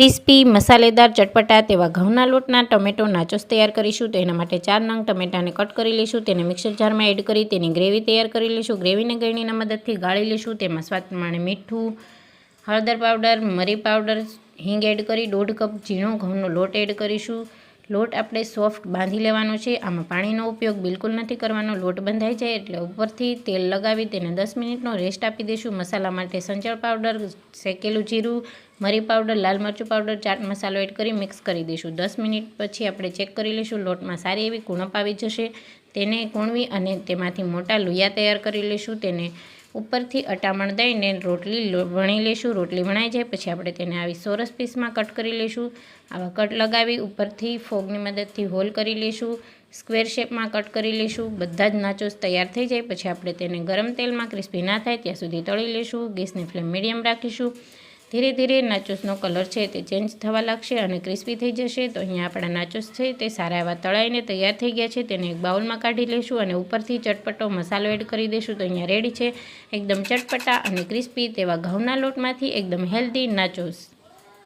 Crispy મસાલેદાર ચટપટા તેવા ઘઉંના લોટના ટમેટો નાચોસ તૈયાર કરીશું। તો એના માટે 4 નંગ ટમેટાને કટ કરી લઈશું, તેને મિક્સર જારમાં એડ કરી તેની ગ્રેવી તૈયાર કરી લઈશું। ગ્રેવીને ગળણીના મદદથી ગાળી લઈશું। તેમાં સ્વાદ પ્રમાણે મીઠું, હળદર પાવડર, મરી પાવડર, હિંગ એડ કરી 1.5 કપ ઝીણો ઘઉંનો લોટ એડ કરીશું। લોટ આપણે સોફ્ટ બાંધી લેવાનો છે, આમાં પાણીનો ઉપયોગ બિલકુલ નથી કરવાનો। લોટ બંધાઈ જાય એટલે ઉપરથી તેલ લગાવી તેને 10 મિનિટનો રેસ્ટ આપી દઈશું। મસાલા માટે સંચળ પાવડર, શેકેલું જીરું, મરી પાવડર, લાલ મરચું પાવડર, ચાટ મસાલો એડ કરી મિક્સ કરી દઈશું। 10 મિનિટ પછી આપણે ચેક કરી લઈશું, લોટમાં સારી એવી કુણપ આવી જશે। તેને કૂણવી અને તેમાંથી મોટા લુયા તૈયાર કરી લઈશું। તેને ઉપરથી અટામણ દઈને રોટલી વણી લઈશું। રોટલી વણાઈ જાય પછી આપણે તેને આવી ચોરસ પીસમાં કટ કરી લઈશું। આવા કટ લગાવી ઉપરથી ફોગની મદદથી હોલ કરી લઈશું। સ્ક્વેર શેપમાં કટ કરી લઈશું। બધા જ નાચોસ તૈયાર થઈ જાય પછી આપણે તેને ગરમ તેલમાં ક્રિસ્પી ના થાય ત્યાં સુધી તળી લઈશું। ગેસની ફ્લેમ મીડિયમ રાખીશું। ધીરે ધીરે નાચોસનો કલર છે તે ચેન્જ થવા લાગશે અને ક્રિસ્પી થઈ જશે। તો અહીંયા આપણા નાચોસ છે તે સારા એવા તળાઈને તૈયાર થઈ ગયા છે। તેને એક બાઉલમાં કાઢી લઈશું અને ઉપરથી ચટપટો મસાલો એડ કરી દઈશું। તો અહીંયા રેડી છે એકદમ ચટપટા અને ક્રિસ્પી તેવા ઘઉંના લોટમાંથી એકદમ હેલ્ધી નાચોસ।